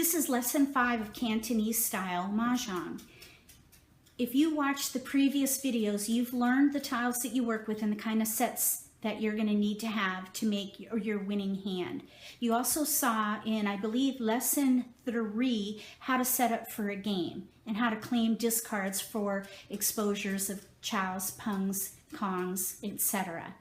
This is lesson 5 of Cantonese style Mahjong. If you watched the previous videos, you've learned the tiles that you work with and the kind of sets that you're going to need to have to make your winning hand. You also saw in, I believe, lesson 3, how to set up for a game and how to claim discards for exposures of chows, pungs, kongs, etc.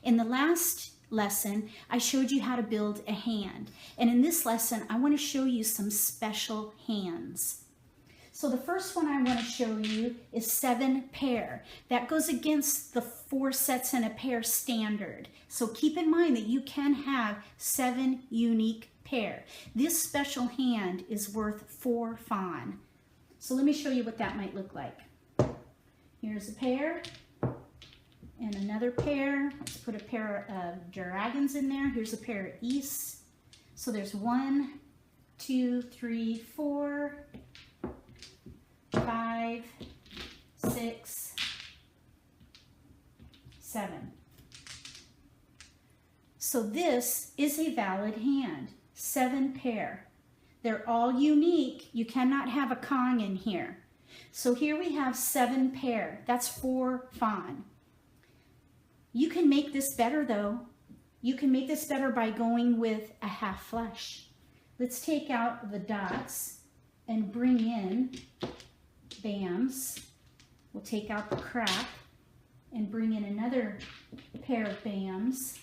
In the last lesson, I showed you how to build a hand. And in this lesson, I want to show you some special hands. So the first one I want to show you is 7 pair. That goes against the 4 sets in a pair standard. So keep in mind that you can have 7 unique pair. This special hand is worth 4 fawn. So let me show you what that might look like. Here's a pair and another pair. Let's put a pair of dragons in there. Here's a pair of east. So there's 1, 2, 3, 4, 5, 6, 7. So this is a valid hand, 7 pair. They're all unique. You cannot have a kong in here. So here we have 7 pair. That's 4 fawn. You can make this better though. You can make this better by going with a half flush. Let's take out the dots and bring in bams. We'll take out the crack and bring in another pair of bams.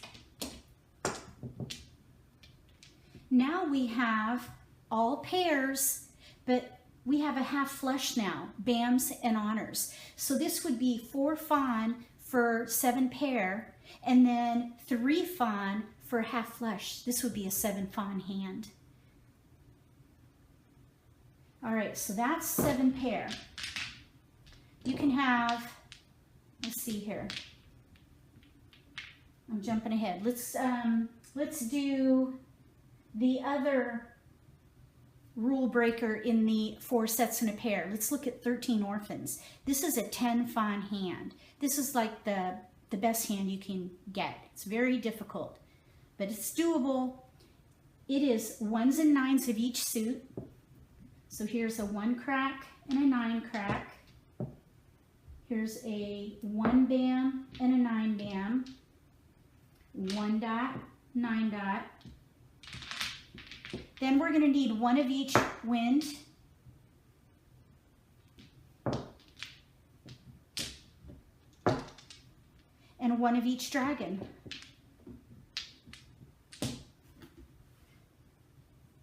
Now we have all pairs, but we have a half flush now, bams and honors. So this would be 4 fawn for 7 pair, and then 3 fawn for half flush. This would be a 7 fawn hand. All right, so that's 7 pair. You can have, let's see here. I'm jumping ahead. Let's do the other rule breaker in the 4 sets in a pair. Let's look at 13 orphans. This is a 10 fawn hand. This is like the best hand you can get. It's very difficult, but it's doable. It is 1s and 9s of each suit. So here's a 1 crack and a 9 crack. Here's a 1 bam and a 9 bam. 1 dot, 9 dot. Then we're going to need 1 of each wind. And 1 of each dragon.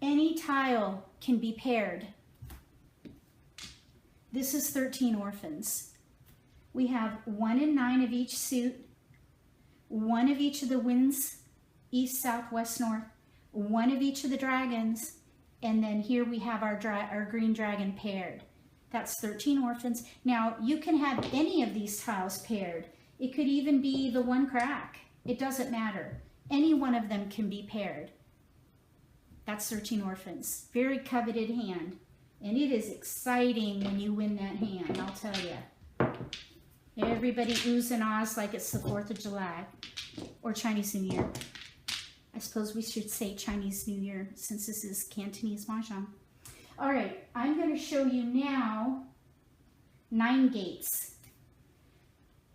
Any tile can be paired. This is 13 orphans. We have 1 and 9 of each suit, 1 of each of the winds, east, south, west, north, 1 of each of the dragons, and then here we have our green dragon paired. That's 13 orphans. Now you can have any of these tiles paired. It could even be the 1 crack. It doesn't matter. Any one of them can be paired. That's 13 orphans. Very coveted hand. And it is exciting when you win that hand, I'll tell you. Everybody oohs and ahs like it's the 4th of July or Chinese New Year. I suppose we should say Chinese New Year since this is Cantonese Mahjong. All right, I'm going to show you now 9 gates.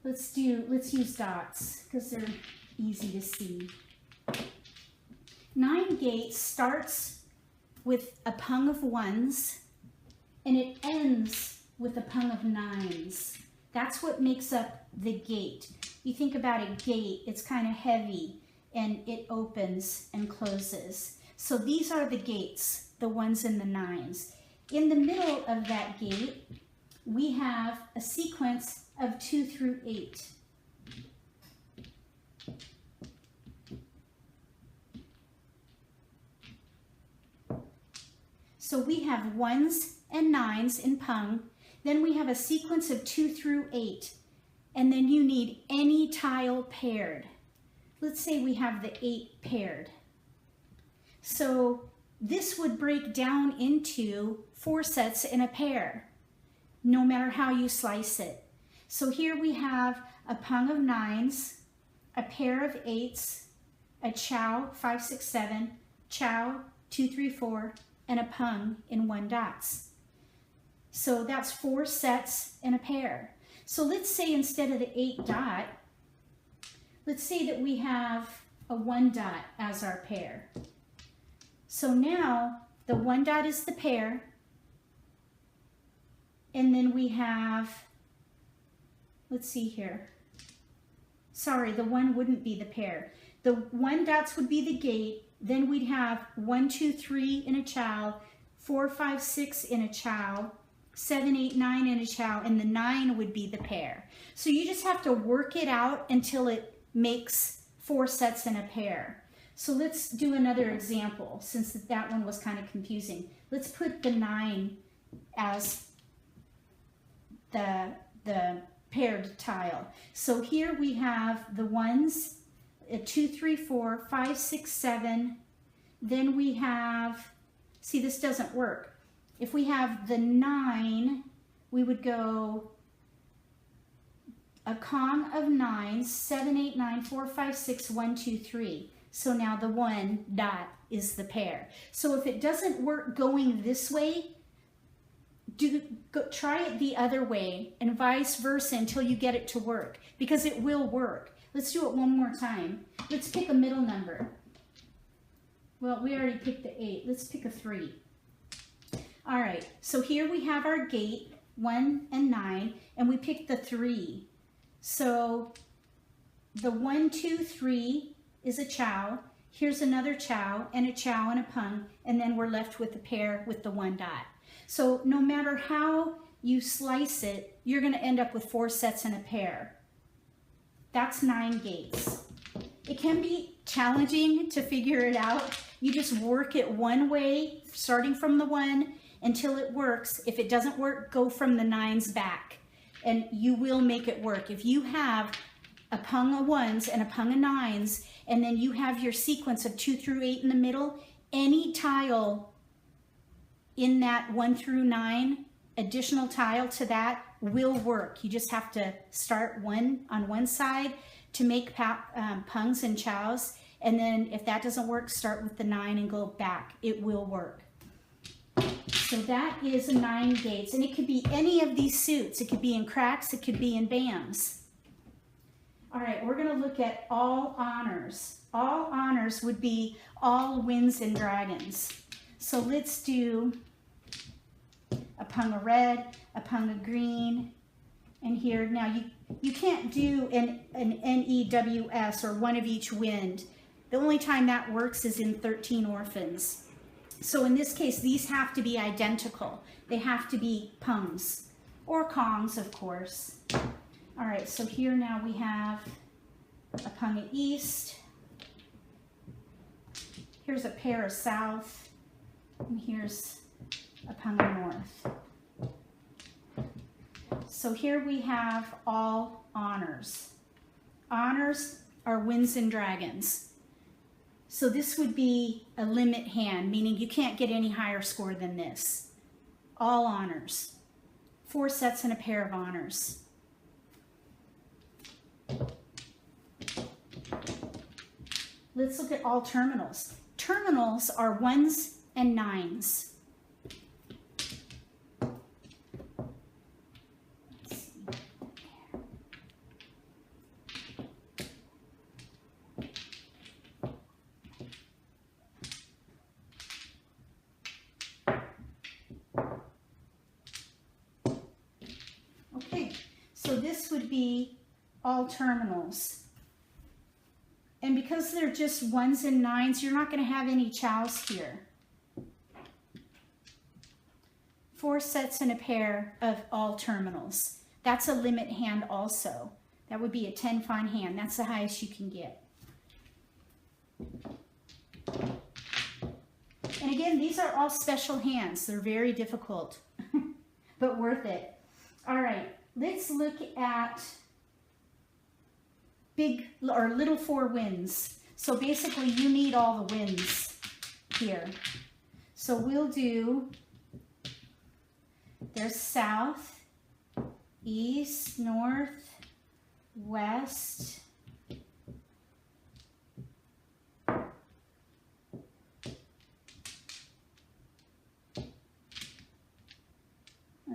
Let's use dots because they're easy to see. 9 gates starts with a pung of 1s and it ends with a pung of 9s. That's what makes up the gate. You think about a gate, it's kind of heavy and it opens and closes. So these are the gates, the 1s and the 9s. In the middle of that gate, we have a sequence of 2 through 8. So we have 1s and 9s in pung. Then we have a sequence of 2 through 8. And then you need any tile paired. Let's say we have the 8 paired. So this would break down into 4 sets in a pair, no matter how you slice it. So here we have a pung of 9s, a pair of 8s, a chow, 5, 6, 7, chow, 2, 3, 4, and a pung in 1 dots. So that's 4 sets and a pair. So let's say instead of the 8 dot, let's say that we have a 1 dot as our pair. So now the 1 dot is the pair, and then we have, let's see here. Sorry, the 1 wouldn't be the pair. The 1 dots would be the gate. Then we'd have 1, 2, 3 in a chow, 4, 5, 6 in a chow, 7, 8, 9 in a chow, and the 9 would be the pair. So you just have to work it out until it makes 4 sets in a pair. So let's do another example, since that one was kind of confusing. Let's put the 9 as the paired tile. So here we have the 1s, 2, 3, 4, 5, 6, 7. Then we have, see, this doesn't work. If we have the 9, we would go a Kong of 9s, 7, 8, 9, 4, 5, 6, 1, 2, 3. So now the 1 dot is the pair. So if it doesn't work going this way, try it the other way and vice versa until you get it to work, because it will work. Let's do it one more time. Let's pick a middle number. Well, we already picked the 8. Let's pick a 3. All right, so here we have our gate, 1 and 9, and we picked the 3. So the 1, 2, 3 is a chow. Here's another chow and a pung, and then we're left with the pair with the 1 dot. So no matter how you slice it, you're going to end up with 4 sets and a pair. That's 9 gates. It can be challenging to figure it out. You just work it one way, starting from the 1 until it works. If it doesn't work, go from the 9s back, and you will make it work. If you have a pung of 1s and a pung of 9s, and then you have your sequence of 2 through 8 in the middle, any tile in that 1 through 9, additional tile to that will work. You just have to start one on one side to make pungs and chows, and then if that doesn't work, start with the 9 and go back. It will work. So that is 9 gates, and it could be any of these suits. It could be in cracks, it could be in BAMs. All right, we're going to look at all honors. All honors would be all winds and dragons. So let's do a pung of red, a pung of green, and here, now you can't do an NEWS or one of each wind. The only time that works is in 13 orphans. So in this case, these have to be identical. They have to be pungs, or kongs, of course. All right, so here now we have a pung of east. Here's a pair of south, and here's a pung of north. So here we have all honors. Honors are winds and dragons. So this would be a limit hand, meaning you can't get any higher score than this. All honors. 4 sets and a pair of honors. Let's look at all terminals. Terminals are 1s and 9s. Okay, so this would be all terminals. And because they're just 1s and 9s, you're not going to have any chows here. 4 sets and a pair of all terminals. That's a limit hand also. That would be a 10 fine hand. That's the highest you can get. And again, these are all special hands. They're very difficult, but worth it. All right, let's look at big or little 4 winds. So basically you need all the winds here. So we'll do, there's south, east, north, west,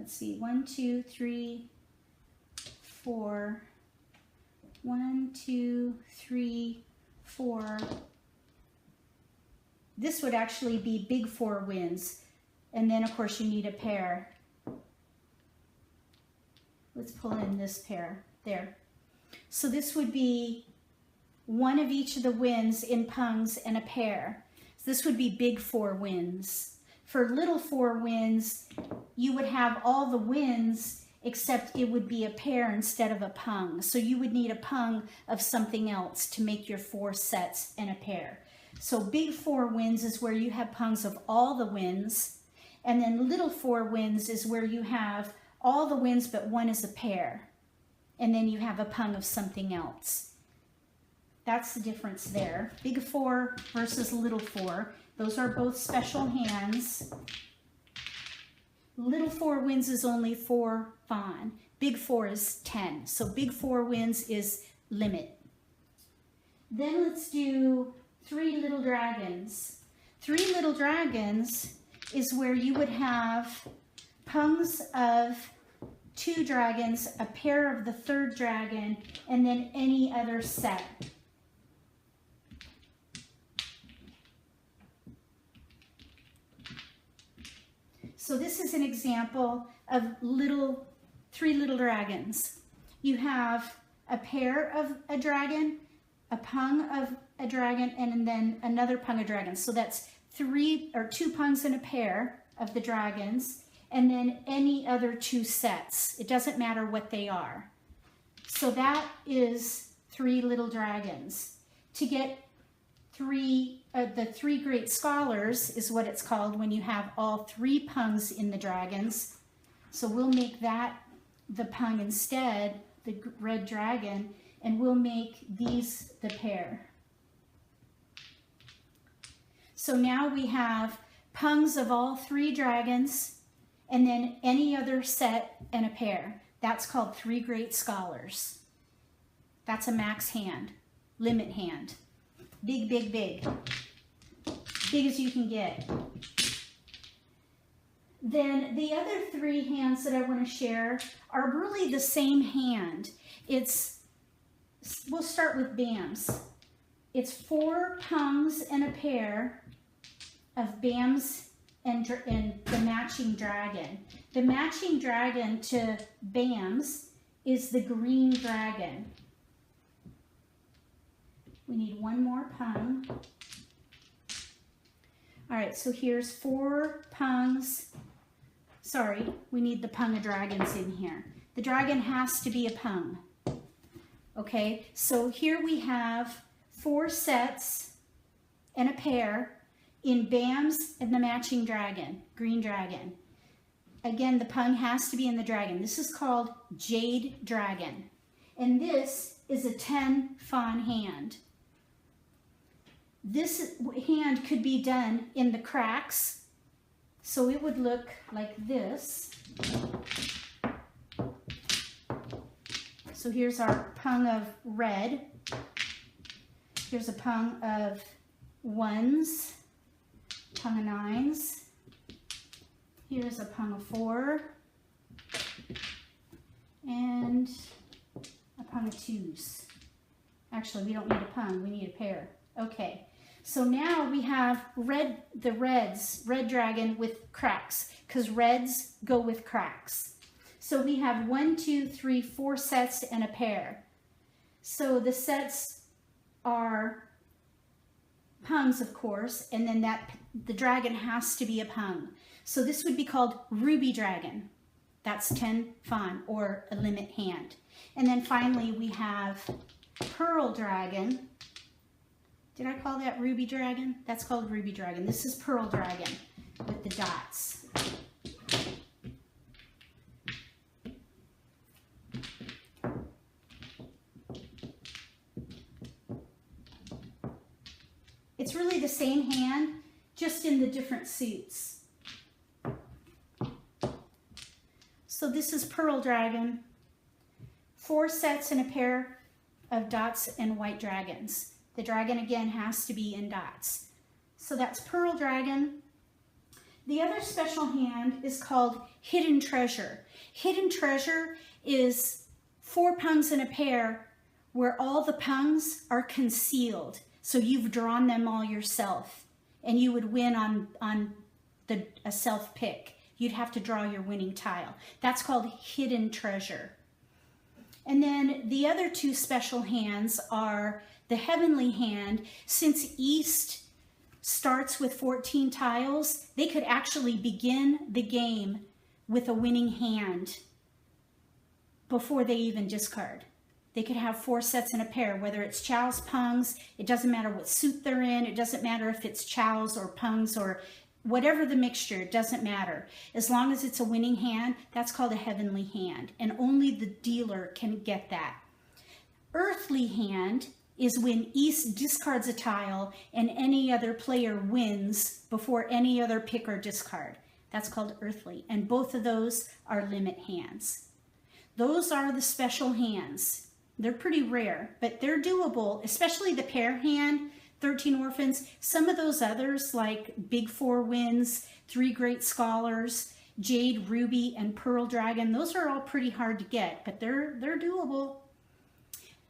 let's see, 1, 2, 3, 4, 1, 2, 3, 4. This would actually be big 4 wins. And then of course you need a pair. Let's pull in this pair there. So this would be one of each of the wins in pungs and a pair. So this would be big 4 wins. For little 4 wins, you would have all the wins except it would be a pair instead of a pung. So you would need a pung of something else to make your 4 sets and a pair. So big 4 wins is where you have pungs of all the wins, and then little 4 wins is where you have all the wins but one is a pair, and then you have a pung of something else. That's the difference there. Big 4 versus little 4. Those are both special hands. Little 4 wins is only 4 fawn. Big 4 is 10. So big 4 wins is limit. Then let's do 3 little dragons. 3 little dragons is where you would have pungs of 2 dragons, a pair of the 3rd dragon, and then any other set. So this is an example of 3 little dragons. You have a pair of a dragon, a pung of a dragon, and then another pung of dragons. So that's 2 pungs in a pair of the dragons, and then any other 2 sets. It doesn't matter what they are. So that is 3 little dragons. To get the 3 great scholars is what it's called when you have all 3 pungs in the dragons. So we'll make that the pung instead, the red dragon, and we'll make these the pair. So now we have pungs of all 3 dragons and then any other set and a pair. That's called 3 great scholars. That's a max hand, limit hand. Big, big, big. Big as you can get. Then the other 3 hands that I want to share are really the same hand. We'll start with BAMs. It's 4 pungs and a pair of BAMs and the matching dragon. The matching dragon to BAMs is the green dragon. We need 1 more pung. All right, so here's 4 pungs. Sorry, we need the pung of dragons in here. The dragon has to be a pung. Okay, so here we have 4 sets and a pair in BAMs and the matching dragon, green dragon. Again, the pung has to be in the dragon. This is called Jade Dragon. And this is a 10 fawn hand. This hand could be done in the cracks, so it would look like this. So here's our pung of red. Here's a pung of 1s, pung of 9s. Here's a pung of 4, and a pung of 2s. Actually, we don't need a pung, we need a pair. Okay. So now we have red dragon with cracks, because reds go with cracks. So we have 1, 2, 3, 4 sets and a pair. So the sets are pungs, of course, and then the dragon has to be a pung. So this would be called Ruby Dragon. That's 10 fawn, or a limit hand. And then finally we have Pearl Dragon. Did I call that Ruby Dragon? That's called Ruby Dragon. This is Pearl Dragon with the dots. It's really the same hand, just in the different suits. So this is Pearl Dragon. 4 sets and a pair of dots and white dragons. The dragon again has to be in dots. So that's Pearl Dragon. The other special hand is called Hidden Treasure. Hidden Treasure is 4 pungs in a pair where all the pungs are concealed. So you've drawn them all yourself, and you would win on a self pick. You'd have to draw your winning tile. That's called Hidden Treasure. And then the other 2 special hands are the Heavenly Hand. Since East starts with 14 tiles, they could actually begin the game with a winning hand before they even discard. They could have 4 sets in a pair, whether it's chows, pungs, it doesn't matter what suit they're in, it doesn't matter if it's chows or pungs or whatever the mixture, it doesn't matter. As long as it's a winning hand, that's called a Heavenly Hand, and only the dealer can get that. Earthly Hand is when East discards a tile and any other player wins before any other pick or discard. That's called Earthly, and both of those are limit hands. Those are the special hands. They're pretty rare, but they're doable, especially the pair hand, 13 Orphans. Some of those others, like Big 4 Winds, 3 Great Scholars, Jade, Ruby, and Pearl Dragon, those are all pretty hard to get, but they're doable.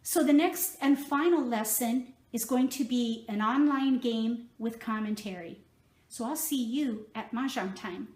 So the next and final lesson is going to be an online game with commentary. So I'll see you at Mahjong time.